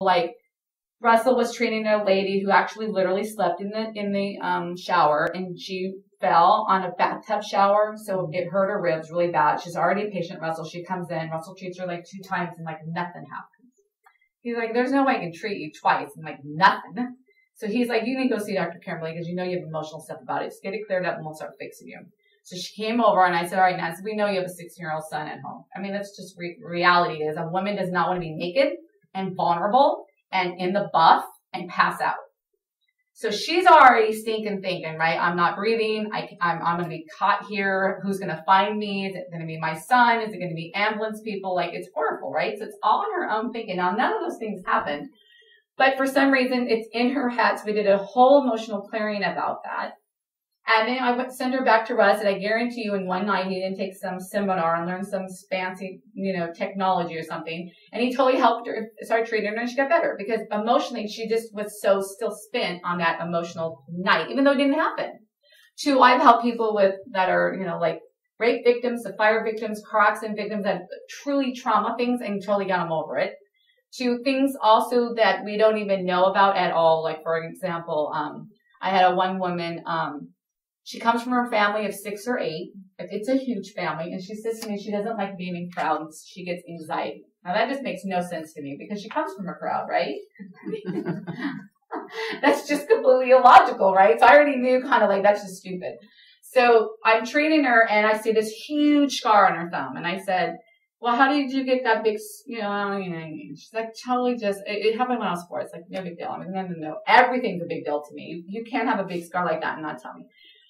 Like, Russell was training a lady who actually literally slept in the shower, and she fell on a bathtub shower, so it hurt her ribs really bad. She's already a patient, Russell. She comes in, Russell treats her like 2 times, and like nothing happens. He's like, there's no way I can treat you twice, and like nothing. So he's like, you need to go see Dr. Kimberly because you know you have emotional stuff about it. Just get it cleared up and we'll start fixing you. So she came over and I said, all right, Nancy, we know you have a 16-year-old son at home. I mean, that's just reality is a woman does not want to be naked and vulnerable and in the buff and pass out. So she's already thinking, right? I'm not breathing. I'm going to be caught here. Who's going to find me? Is it going to be my son? Is it going to be ambulance people? Like, it's horrible, right? So it's all in her own thinking. Now, none of those things happened, but for some reason it's in her head. So we did a whole emotional clearing about that. And then I would send her back to Russ, and I guarantee you in one night he didn't take some seminar and learn some fancy, technology or something. And he totally helped her, started treating her, and she got better because emotionally she just was so still spent on that emotional night, even though it didn't happen. 2, I've helped people that are, like rape victims, the fire victims, car accident victims, that truly trauma things and totally got them over it. 2, things also that we don't even know about at all. Like, for example, I had one woman, she comes from her family of 6 or 8. It's a huge family. And she says to me she doesn't like being in crowds. She gets anxiety. Now that just makes no sense to me because she comes from a crowd, right? That's just completely illogical, right? So I already knew kind of like that's just stupid. So I'm treating her and I see this huge scar on her thumb. And I said, well, how did you get that big, she's like, totally just, it happened when I was 4. It's like, no big deal. I'm like, no, everything's a big deal to me. You can't have a big scar like that and not tell me.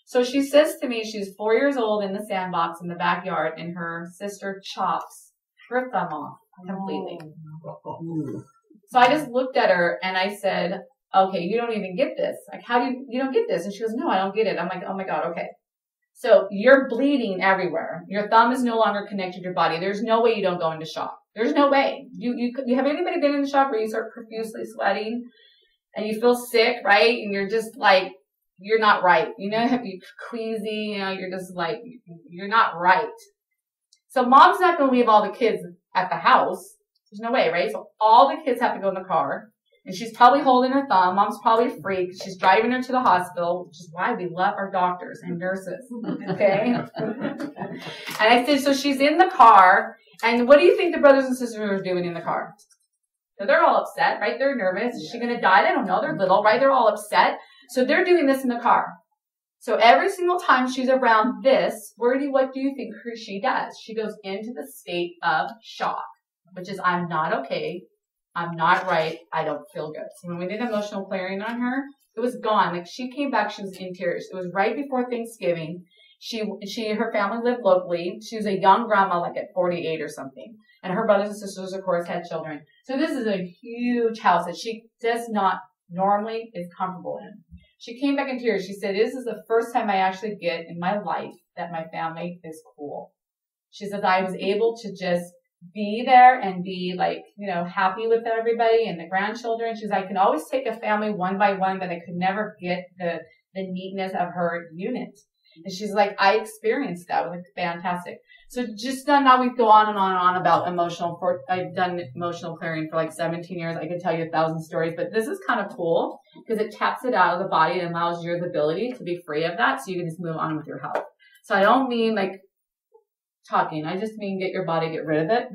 So she says to me, she's 4 years old in the sandbox in the backyard, and her sister chops her thumb off completely. Oh. So I just looked at her and I said, okay, you don't even get this. Like, how do you don't get this? And she goes, no, I don't get it. I'm like, oh my God, okay. So you're bleeding everywhere. Your thumb is no longer connected to your body. There's no way you don't go into shock. There's no way. You have anybody been in shock where you start profusely sweating and you feel sick, right? And you're just like, you're not right. You're queasy, you're just like, you're not right. So mom's not going to leave all the kids at the house. There's no way, right? So all the kids have to go in the car. And she's probably holding her thumb. Mom's probably a freak. She's driving her to the hospital, which is why we love our doctors and nurses. Okay? And I said, so she's in the car. And what do you think the brothers and sisters are doing in the car? So they're all upset, right? They're nervous. Is she going to die? They don't know. They're little, right? They're all upset. So they're doing this in the car. So every single time she's around this, what do you think she does? She goes into the state of shock, which is I'm not okay. I'm not right. I don't feel good. So when we did emotional clearing on her, it was gone. Like she came back, she was in tears. It was right before Thanksgiving. Her family lived locally. She was a young grandma, like at 48 or something. And her brothers and sisters, of course, had children. So this is a huge house that she does not normally is comfortable in. She came back in tears. She said, this is the first time I actually get in my life that my family is cool. She said, I was able to just be there and be like, happy with everybody and the grandchildren. She's like, I can always take a family one by one, but I could never get the neatness of her unit. And she's like, I experienced that. It was fantastic. So just now we go on and on and on about I've done emotional clearing for like 17 years. I could tell you 1,000 stories, but this is kind of cool because it taps it out of the body and allows you the ability to be free of that so you can just move on with your health. So I don't mean like talking. I just mean get your body, get rid of it